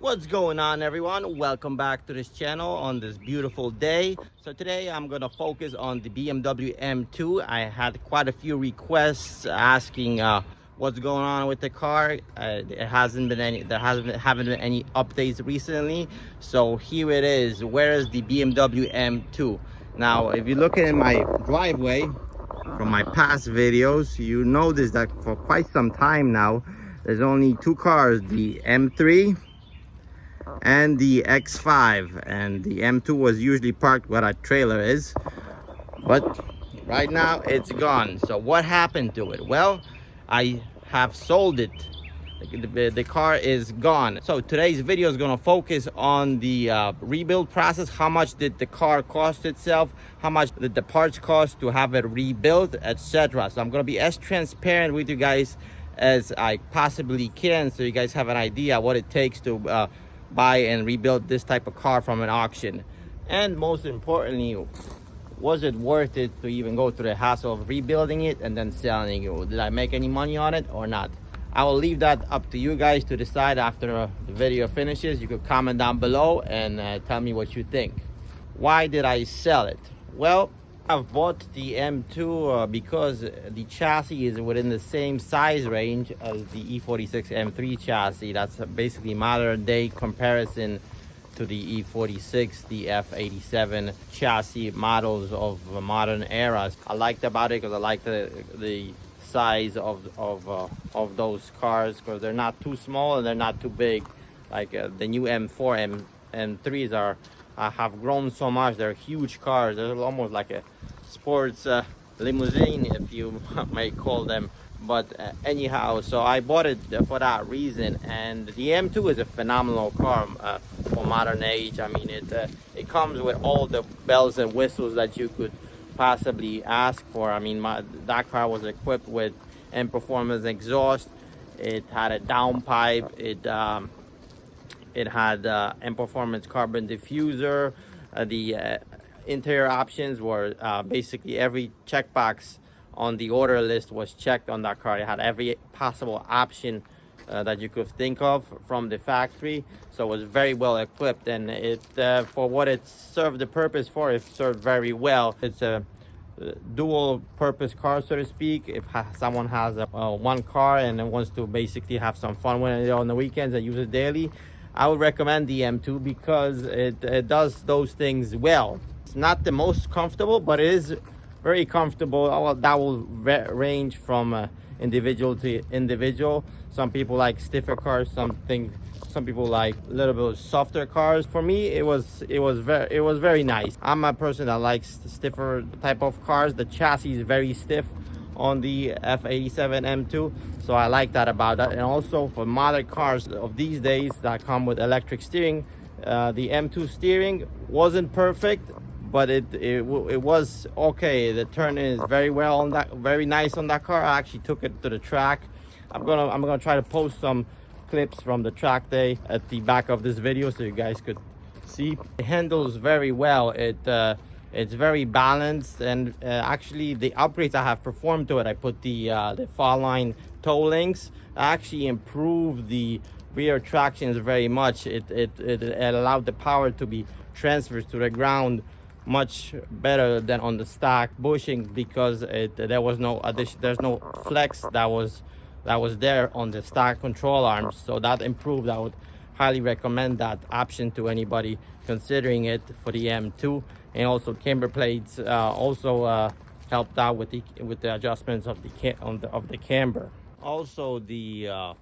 What's going on, everyone? Welcome back to this channel on this beautiful day. So today I'm gonna focus on the BMW M2. I had quite a few requests asking what's going on with the car. There haven't been any updates recently. So here it is. Where is the BMW M2? Now, if you look in my driveway from my past videos, you notice that for quite some time now, there's only two cars, the M3 and the X5, and the M2 was usually parked where our trailer is, but right now it's gone. So what happened to it? Well, I have sold it. The car is gone. So today's video is going to focus on the rebuild process. How much did the car cost itself? How much did the parts cost to have it rebuilt, etc. So I'm going to be as transparent with you guys as I possibly can, so you guys have an idea what it takes to buy and rebuild this type of car from an auction. And most importantly, was it worth it to even go through the hassle of rebuilding it and then selling it? Did I make any money on it or not? I will leave that up to you guys to decide after the video finishes. You could comment down below and tell me what you think. Why did I sell it? Well, I've bought the M2 because the chassis is within the same size range as the E46 M3 chassis. That's basically modern day comparison to the E46, the F87 chassis models of modern eras. I liked about it because I like the size of those cars, because they're not too small and they're not too big. Like the new M4 M3s have grown so much. They're huge cars. They're almost like a sports limousine, if you may call them. But anyhow, so I bought it for that reason. And the M2 is a phenomenal car for modern age. I mean, it comes with all the bells and whistles that you could possibly ask for. I mean, that car was equipped with M Performance exhaust. It had a downpipe. It had M Performance carbon diffuser. The interior options were basically every checkbox on the order list was checked on that car. It had every possible option that you could think of from the factory. So it was very well equipped, and it for what it served the purpose for, it served very well. It's a dual purpose car, so to speak. If someone has one car and wants to basically have some fun with it on the weekends and use it daily, I would recommend the M2 because it does those things well. It's not the most comfortable, but it is very comfortable. Well, that will range from individual to individual. Some people like stiffer cars. Some people like a little bit softer cars. For me, it was very nice. I'm a person that likes stiffer type of cars. The chassis is very stiff on the F87 M2, so I like that about that. And also for modern cars of these days that come with electric steering, the M2 steering wasn't perfect, but it was okay. The turn is very well on that, very nice on that car. I actually took it to the track. I'm gonna try to post some clips from the track day at the back of this video so you guys could see. It handles very well. It's very balanced, and actually the upgrades I have performed to it, I put the fall line toe links. I actually improved the rear tractions very much. It allowed the power to be transferred to the ground much better than on the stock bushing, because there was no addition, there's no flex that was there on the stock control arms. So that improved. I would highly recommend that option to anybody considering it for the M2. And also camber plates also helped out with the adjustments of the camber. Also the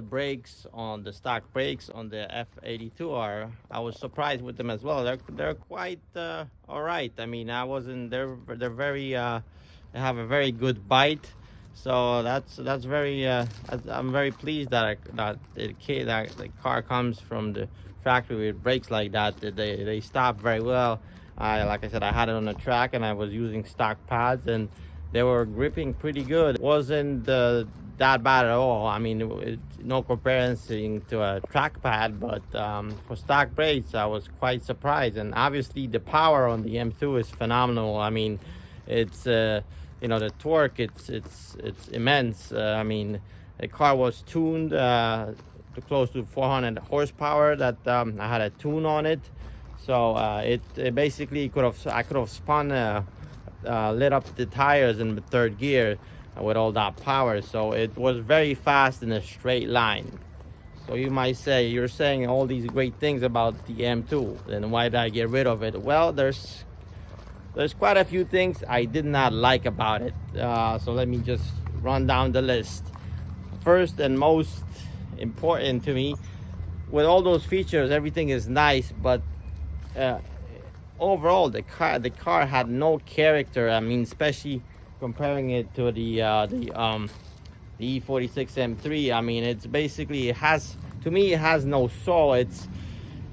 brakes on the stock brakes on the F82 I was surprised with them as well. They're quite all right. I mean, they're very they have a very good bite. So that's very I'm very pleased that the car comes from the factory with brakes like that. They stop very well. Like I said, I had it on the track and I was using stock pads and they were gripping pretty good. It wasn't that bad at all. I mean, no comparison to a track pad, but for stock brakes I was quite surprised. And obviously the power on the M2 is phenomenal. I mean, it's you know, the torque, it's immense. I mean, the car was tuned to close to 400 horsepower that I had a tune on it. So it basically I could have spun lit up the tires in the third gear with all that power. So it was very fast in a straight line. So you might say, you're saying all these great things about the M2, then why did I get rid of it? Well, there's quite a few things I did not like about it. So let me just run down the list. First and most important to me, with all those features, everything is nice, but overall the car had no character. I mean, especially comparing it to the E46 M3. I mean, it's basically, it has no soul.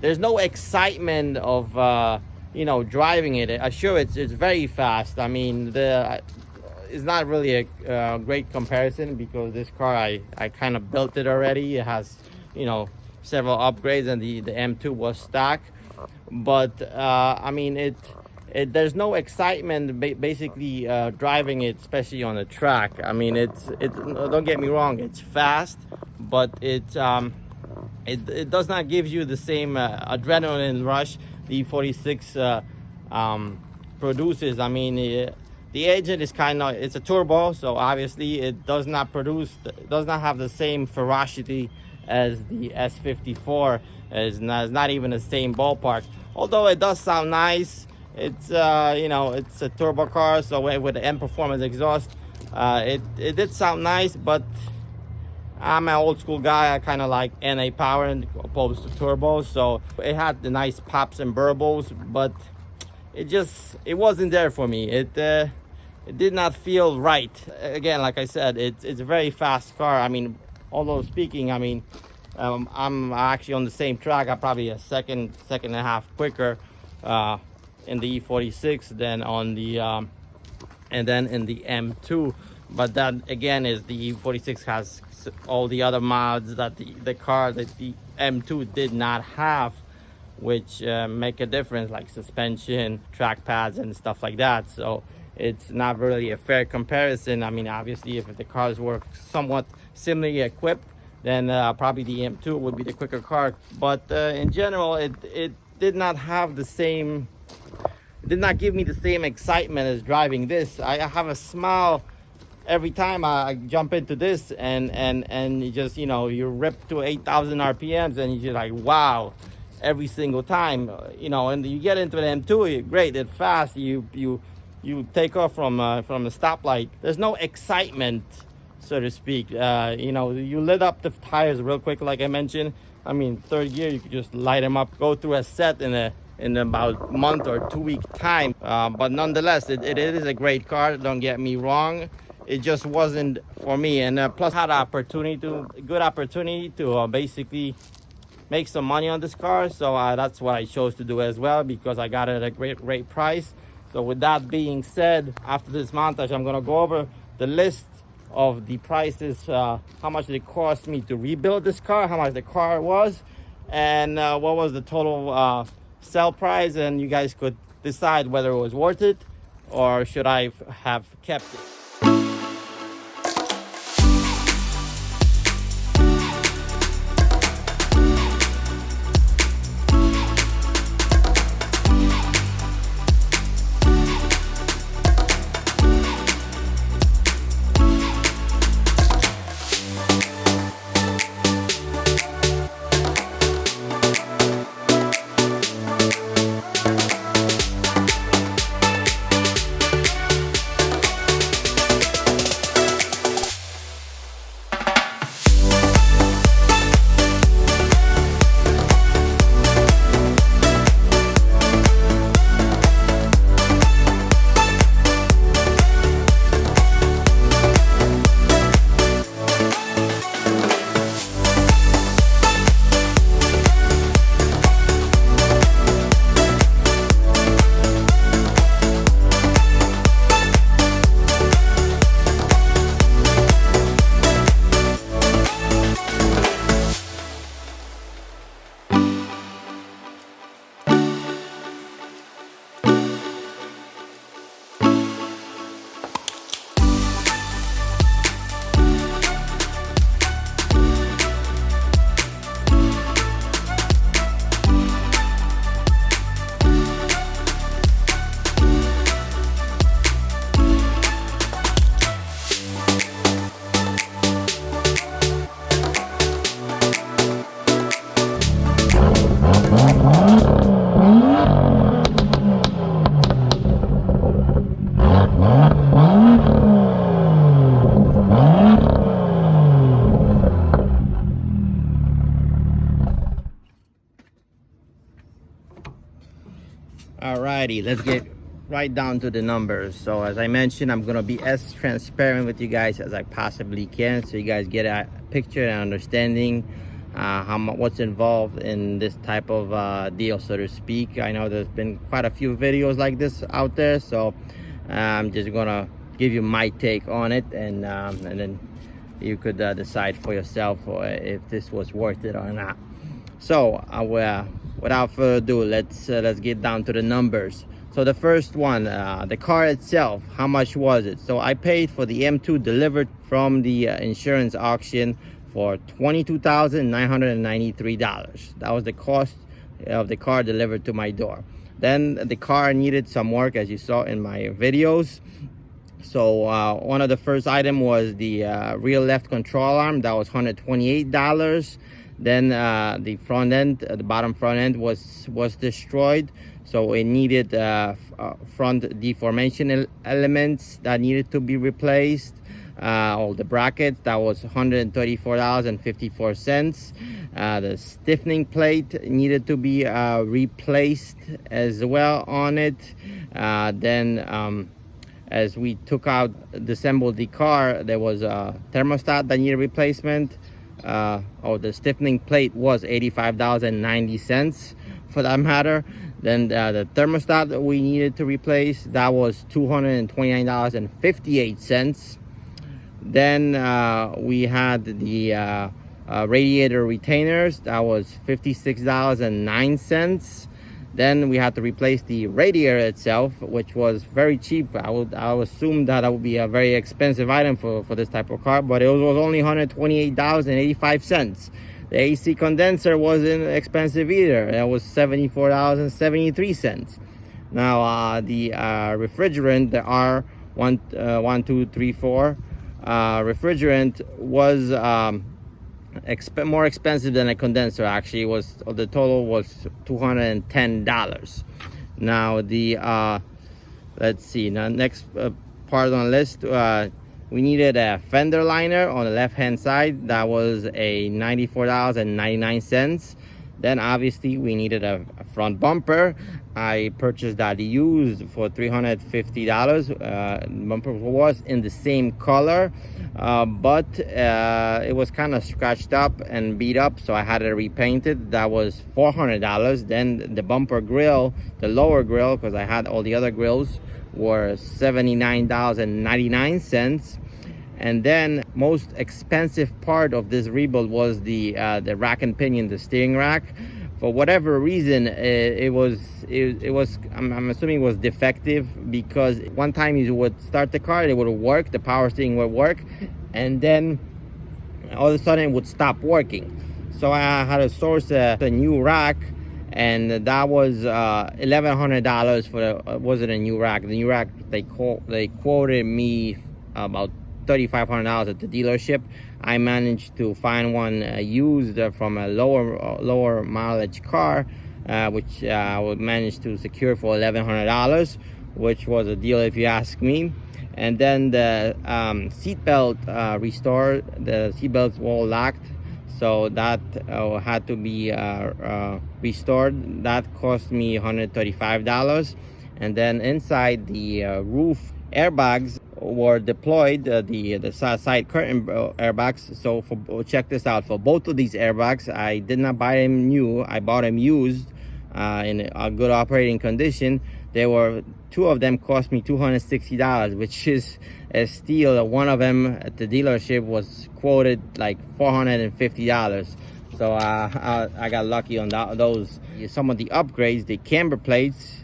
There's no excitement of driving it. Sure, it's very fast. I mean, it's not really a great comparison because this car I kind of built it already. It has several upgrades, and the M2 was stock. But I mean, there's no excitement basically driving it, especially on the track. I mean, don't get me wrong, it's fast, but it does not give you the same adrenaline rush the E46 produces. I mean, the engine is it's a turbo, so obviously it does not have the same ferocity as the S54. It's not even the same ballpark, although it does sound nice. It's it's a turbo car, so with the M Performance exhaust, it did sound nice. But I'm an old school guy. I kind of like NA power opposed to turbo, so it had the nice pops and burbles, but it wasn't there for me. It did not feel right. Again, like I said, it's a very fast car. I mean, although speaking, I mean, I'm actually on the same track. I'm probably a second and a half quicker in the E46 than on the and then in the M2. But that again is the E46 has all the other mods that the M2 did not have, which make a difference, like suspension, track pads, and stuff like that. So it's not really a fair comparison. I mean, obviously, if the cars were somewhat similarly equipped, then probably the M2 would be the quicker car. But in general, it did not have the same, it did not give me the same excitement as driving this. I have a smile every time I jump into this, and you just, you rip to 8,000 RPMs, and you're just like, wow, every single time, and you get into the M2, great, it's fast, you take off from a stoplight. There's no excitement, so to speak. You lit up the tires real quick, like I mentioned. I mean, third gear, you could just light them up, go through a set in about a month or 2 week time. But nonetheless, it is a great car, don't get me wrong. It just wasn't for me. And plus, I had a good opportunity to basically make some money on this car. So that's what I chose to do as well, because I got it at a great price. So with that being said, after this montage, I'm gonna go over the list of the prices, how much it cost me to rebuild this car, how much the car was, and what was the total sell price, and you guys could decide whether it was worth it or should I have kept it. Alrighty, let's get right down to the numbers. So as I mentioned, I'm gonna be as transparent with you guys as I possibly can, so you guys get a picture and understanding what's involved in this type of deal, so to speak. I know there's been quite a few videos like this out there, so I'm just gonna give you my take on it, and then you could decide for yourself if this was worth it or not. So without further ado, let's get down to the numbers. So the first one, the car itself, how much was it? So I paid for the M2 delivered from the insurance auction for $22,993. That was the cost of the car delivered to my door. Then the car needed some work, as you saw in my videos. So one of the first item was the rear left control arm. That was $128. Then the front end, the bottom front end was destroyed, so it needed front deformation elements that needed to be replaced. All the brackets, that was $134.54. The stiffening plate needed to be replaced as well on it. Then as we disassembled the car, there was a thermostat that needed replacement. The stiffening plate was $85.90 for that matter. Then the thermostat that we needed to replace, that was $229.58. Then we had the radiator retainers. That was $56.09. Then we had to replace the radiator itself, which was very cheap. I would assume that would be a very expensive item for this type of car, but it was only $128.85. The AC condenser wasn't expensive either. It was $74.73. Now the refrigerant, the R1234 refrigerant was more expensive than a condenser. Actually, the total was $210. Now the let's see, now next part on the list, we needed a fender liner on the left hand side. That was a $94.99. Then obviously we needed a front bumper. I purchased that used for $350. The bumper was in the same color, but it was kind of scratched up and beat up, so I had it repainted. That was $400. Then the bumper grill, the lower grill, because I had all the other grills, were $79.99. And then most expensive part of this rebuild was the rack and pinion, the steering rack. For whatever reason, I'm assuming it was defective, because one time you would start the car, it would work, the power steering would work, and then all of a sudden it would stop working. So I had to source a new rack, and that was $1,100 for wasn't a new rack. The new rack, they quoted me about $3,500 at the dealership. I managed to find one used from a lower mileage car, which I would manage to secure for $1,100, which was a deal if you ask me. And then the seatbelt restored. The seatbelts were all locked, so that had to be restored. That cost me $135. And then inside the roof airbags were deployed, the side curtain airbags. So check this out, for both of these airbags, I did not buy them new. I bought them used in a good operating condition. Two of them cost me $260, which is a steal. One of them at the dealership was quoted like $450. So I got lucky on those. Some of the upgrades, the camber plates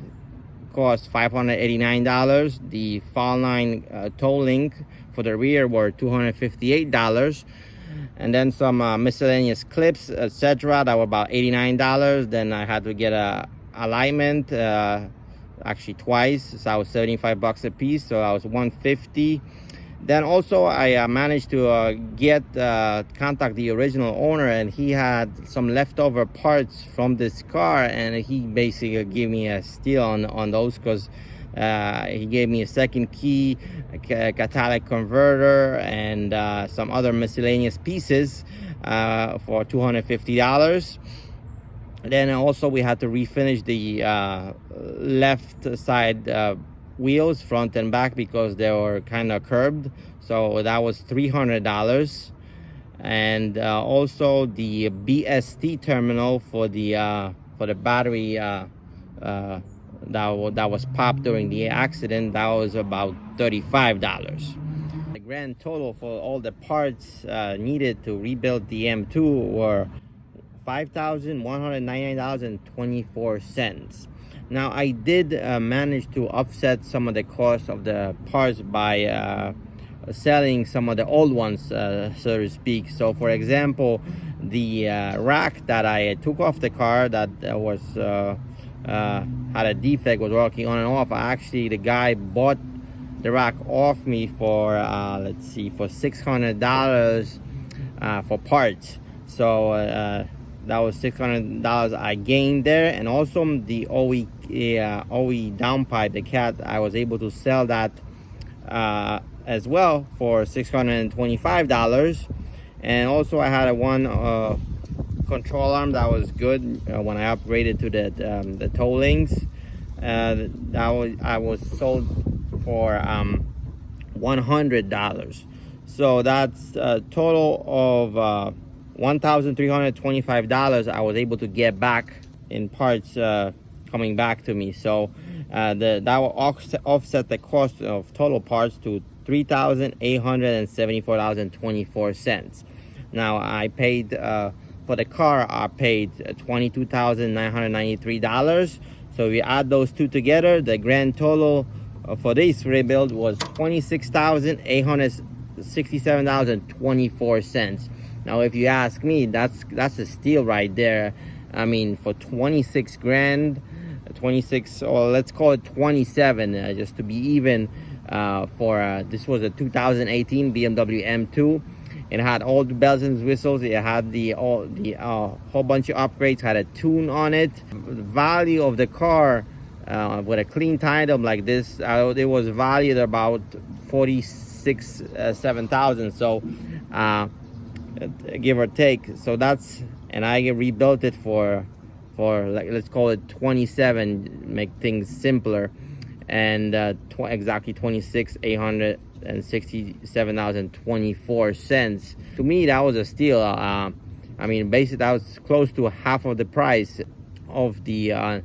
cost $589. The fall line toe link for the rear were $258. And then some miscellaneous clips, etc., that were about $89. Then I had to get a alignment, actually twice, so I was $75 a piece, so I was $150. Then also I managed to contact the original owner, and he had some leftover parts from this car, and he basically gave me a steal on those, because he gave me a second key, a catalytic converter, and some other miscellaneous pieces for $250. Then also we had to refinish the left side wheels, front and back, because they were kind of curved. So that was $300. And also the BST terminal for the battery that was popped during the accident, that was about $35. The grand total for all the parts needed to rebuild the M2 were $5,199.24. Now I did manage to offset some of the cost of the parts by selling some of the old ones, so to speak. So for example, the rack that I took off the car that was had a defect, was working on and off, actually the guy bought the rack off me for let's see, for $600 for parts. So that was $600 I gained there. And also the OE downpipe, the cat, I was able to sell that as well for $625. And also I had one control arm that was good when I upgraded to the toe links. I was sold for $100. So that's a total of $1,325 I was able to get back in parts coming back to me. So that will offset the cost of total parts to $3,874.24. Now I paid for the car, I paid $22,993. So we add those two together, the grand total for this rebuild was $26,867.24. Now if you ask me, that's a steal right there. I mean, for 26 grand, 26, or let's call it 27, just to be even, for this was a 2018 BMW M2. It had all the bells and whistles. It had the whole bunch of upgrades, had a tune on it. The value of the car with a clean title like this, it was valued about $47,000. So give or take. So that's, and I rebuilt it for like, let's call it 27, make things simpler, and exactly $26,867.24. To me, that was a steal. I mean, basically that was close to half of the price of the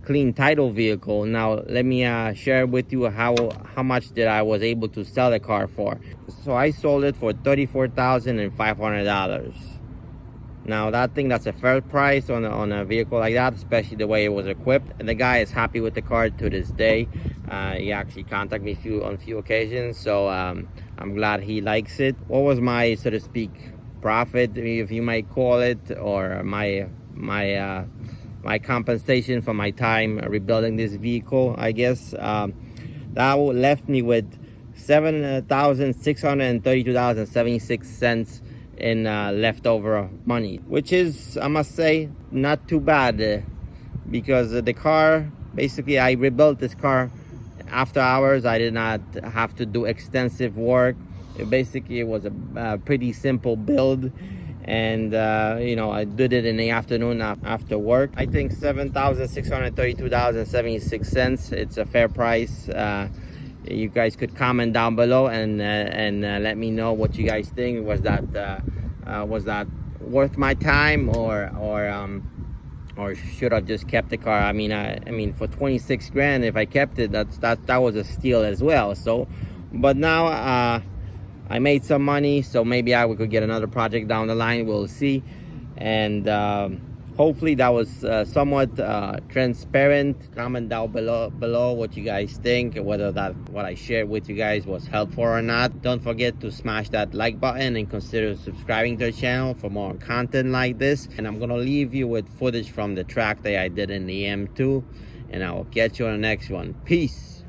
clean title vehicle. Now let me share with you how much that I was able to sell the car for. So I sold it for $34,500. Now that's a fair price on a vehicle like that, especially the way it was equipped. And the guy is happy with the car to this day. He actually contacted me on a few occasions, so I'm glad he likes it. What was my, so to speak, profit, if you might call it, or my compensation for my time rebuilding this vehicle, I guess, that left me with $7,632.76 in leftover money, which is, I must say, not too bad, because the car, basically I rebuilt this car after hours. I did not have to do extensive work. It was a pretty simple build, and you know, I did it in the afternoon after work. I think $7,632.76, it's a fair price. You guys could comment down below and let me know what you guys think. Was that worth my time, or should I just kept the car? I mean, for 26 grand, if I kept it, that was a steal as well. So, but now I made some money, so maybe we could get another project down the line. We'll see. And hopefully that was somewhat transparent. Comment down below what you guys think, whether what I shared with you guys was helpful or not. Don't forget to smash that like button and consider subscribing to the channel for more content like this. And I'm gonna leave you with footage from the track that I did in the M2, and I will catch you on the next one. Peace.